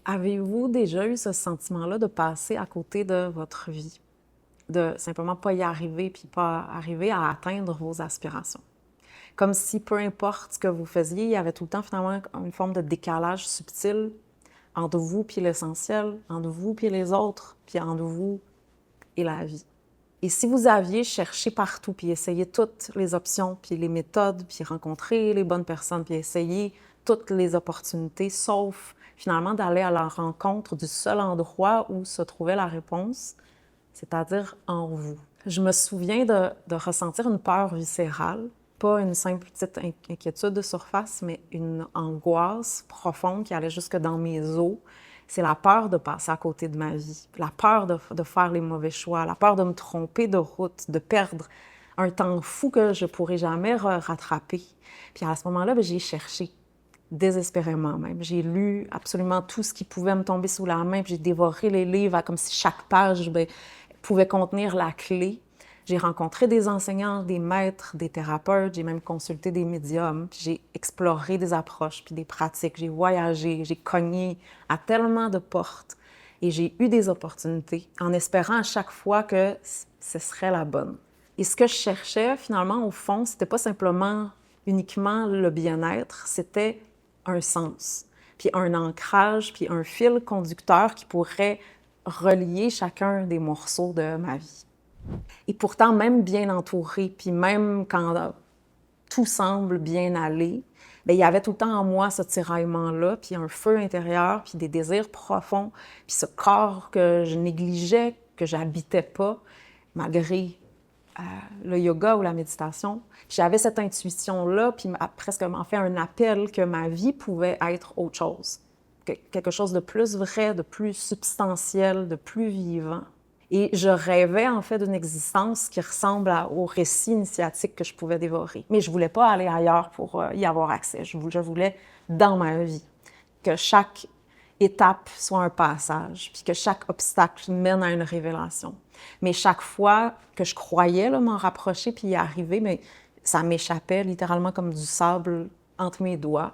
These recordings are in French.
Avez-vous déjà eu ce sentiment-là de passer à côté de votre vie? De simplement pas y arriver, puis pas arriver à atteindre vos aspirations? Comme si peu importe ce que vous faisiez, il y avait tout le temps finalement une forme de décalage subtil entre vous puis l'essentiel, entre vous puis les autres, puis entre vous et la vie. Et si vous aviez cherché partout, puis essayé toutes les options, puis les méthodes, puis rencontré les bonnes personnes, puis essayé toutes les opportunités, sauf finalement d'aller à la rencontre du seul endroit où se trouvait la réponse, c'est-à-dire en vous. Je me souviens de ressentir une peur viscérale, pas une simple petite inquiétude de surface, mais une angoisse profonde qui allait jusque dans mes os. C'est la peur de passer à côté de ma vie, la peur de faire les mauvais choix, la peur de me tromper de route, de perdre un temps fou que je pourrais jamais rattraper. Puis à ce moment-là, j'ai cherché, désespérément même. J'ai lu absolument tout ce qui pouvait me tomber sous la main, puis j'ai dévoré les livres comme si chaque page pouvait contenir la clé. J'ai rencontré des enseignants, des maîtres, des thérapeutes, j'ai même consulté des médiums, puis j'ai exploré des approches, puis des pratiques, j'ai voyagé, j'ai cogné à tellement de portes et j'ai eu des opportunités en espérant à chaque fois que ce serait la bonne. Et ce que je cherchais finalement au fond, c'était pas simplement uniquement le bien-être, c'était un sens, puis un ancrage, puis un fil conducteur qui pourrait relier chacun des morceaux de ma vie. Et pourtant, même bien entourée, puis même quand tout semble bien aller, bien, il y avait tout le temps en moi ce tiraillement-là, puis un feu intérieur, puis des désirs profonds, puis ce corps que je négligeais, que j'habitais pas, malgré le yoga ou la méditation. J'avais cette intuition-là, puis presque m'en fait un appel que ma vie pouvait être autre chose. Quelque chose de plus vrai, de plus substantiel, de plus vivant. Et je rêvais en fait d'une existence qui ressemble au récit initiatique que je pouvais dévorer. Mais je voulais pas aller ailleurs pour y avoir accès. Je voulais dans ma vie que chaque étape soit un passage, puis que chaque obstacle mène à une révélation. Mais chaque fois que je croyais m'en rapprocher puis y arriver, mais ça m'échappait littéralement comme du sable entre mes doigts.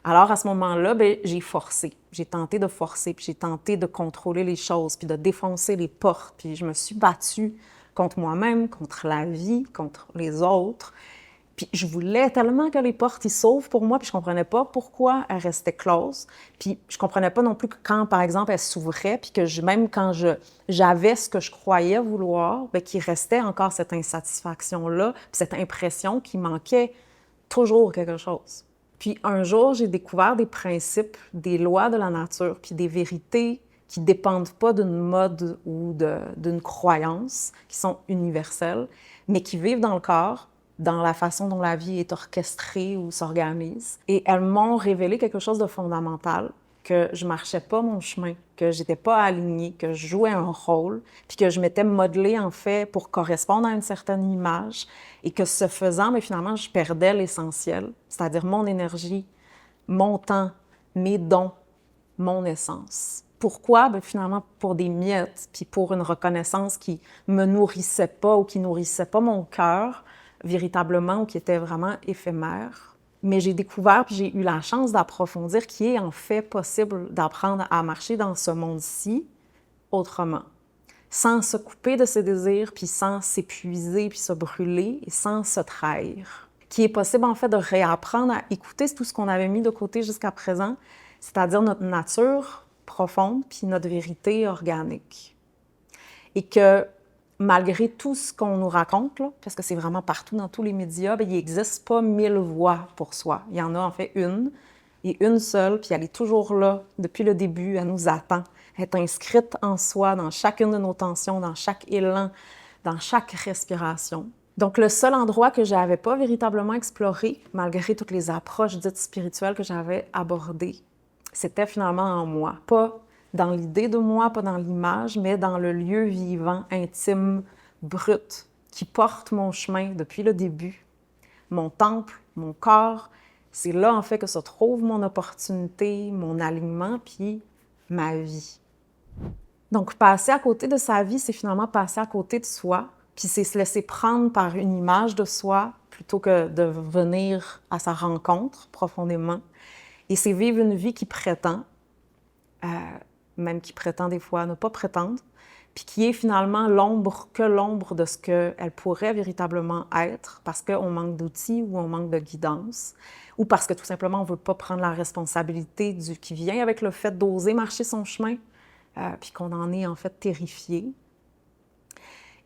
Alors, à ce moment-là, j'ai forcé. J'ai tenté de forcer, puis j'ai tenté de contrôler les choses, puis de défoncer les portes. Puis je me suis battue contre moi-même, contre la vie, contre les autres. Puis je voulais tellement que les portes y s'ouvrent pour moi, puis je comprenais pas pourquoi elles restaient closes. Puis je comprenais pas non plus que quand, par exemple, elles s'ouvraient, puis que même quand j'avais ce que je croyais vouloir, bien, qu'il restait encore cette insatisfaction-là, puis cette impression qu'il manquait toujours quelque chose. Puis un jour, j'ai découvert des principes, des lois de la nature, puis des vérités qui ne dépendent pas d'une mode ou d'une croyance, qui sont universelles, mais qui vivent dans le corps, dans la façon dont la vie est orchestrée ou s'organise. Et elles m'ont révélé quelque chose de fondamental, que je marchais pas mon chemin, que j'étais pas alignée, que je jouais un rôle, puis que je m'étais modelée en fait pour correspondre à une certaine image, et que ce faisant, mais finalement, je perdais l'essentiel, c'est-à-dire mon énergie, mon temps, mes dons, mon essence. Pourquoi? Bien, finalement, pour des miettes, puis pour une reconnaissance qui me nourrissait pas ou qui nourrissait pas mon cœur véritablement ou qui était vraiment éphémère. Mais j'ai découvert, puis j'ai eu la chance d'approfondir qu'il est en fait possible d'apprendre à marcher dans ce monde-ci autrement, sans se couper de ses désirs, puis sans s'épuiser, puis se brûler, et sans se trahir. Qu'il est possible en fait de réapprendre à écouter tout ce qu'on avait mis de côté jusqu'à présent, c'est-à-dire notre nature profonde, puis notre vérité organique. Et que malgré tout ce qu'on nous raconte, là, parce que c'est vraiment partout dans tous les médias, bien, il n'existe pas 1000 voix pour soi. Il y en a en fait une, et une seule, puis elle est toujours là depuis le début, elle nous attend. Elle est inscrite en soi, dans chacune de nos tensions, dans chaque élan, dans chaque respiration. Donc, le seul endroit que je n'avais pas véritablement exploré, malgré toutes les approches dites spirituelles que j'avais abordées, c'était finalement en moi. Pas dans l'idée de moi, pas dans l'image, mais dans le lieu vivant, intime, brut, qui porte mon chemin depuis le début. Mon temple, mon corps, c'est là en fait que se trouve mon opportunité, mon alignement, puis ma vie. Donc, passer à côté de sa vie, c'est finalement passer à côté de soi, puis c'est se laisser prendre par une image de soi plutôt que de venir à sa rencontre profondément. Et c'est vivre une vie qui prétend, même qui prétend des fois ne pas prétendre, puis qui est finalement l'ombre de ce qu'elle pourrait véritablement être parce qu'on manque d'outils ou on manque de guidance, ou parce que tout simplement on ne veut pas prendre la responsabilité qui vient avec le fait d'oser marcher son chemin, puis qu'on en est en fait terrifié.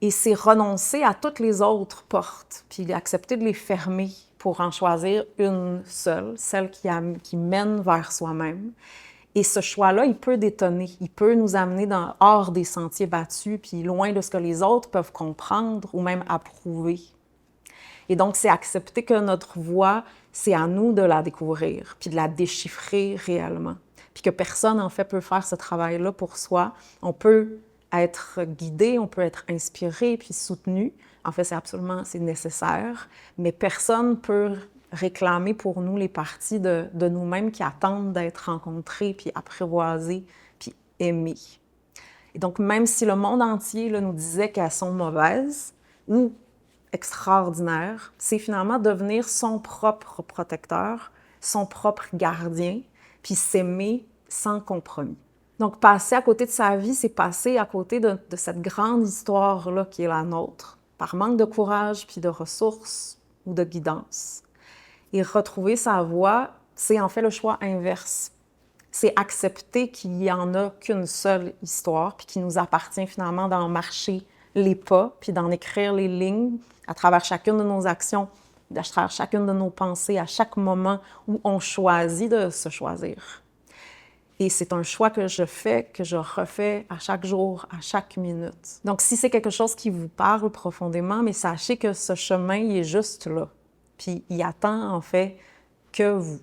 Et c'est renoncer à toutes les autres portes, puis accepter de les fermer pour en choisir une seule, celle qui mène vers soi-même. Et ce choix-là, il peut détonner, il peut nous amener hors des sentiers battus, puis loin de ce que les autres peuvent comprendre ou même approuver. Et donc, c'est accepter que notre voix, c'est à nous de la découvrir, puis de la déchiffrer réellement. Puis que personne, en fait, peut faire ce travail-là pour soi. On peut être guidé, on peut être inspiré, puis soutenu. En fait, c'est nécessaire, mais personne ne peut réclamer pour nous les parties de nous-mêmes qui attendent d'être rencontrées, puis apprivoisées, puis aimées. Et donc, même si le monde entier là, nous disait qu'elles sont mauvaises ou extraordinaires, c'est finalement devenir son propre protecteur, son propre gardien, puis s'aimer sans compromis. Donc, passer à côté de sa vie, c'est passer à côté de cette grande histoire-là qui est la nôtre, par manque de courage, puis de ressources ou de guidance. Et retrouver sa voie, c'est en fait le choix inverse. C'est accepter qu'il n'y en a qu'une seule histoire, puis qu'il nous appartient finalement d'en marcher les pas, puis d'en écrire les lignes à travers chacune de nos actions, à travers chacune de nos pensées, à chaque moment où on choisit de se choisir. Et c'est un choix que je fais, que je refais à chaque jour, à chaque minute. Donc, si c'est quelque chose qui vous parle profondément, mais sachez que ce chemin, il est juste là. Puis, il attend, en fait, que vous.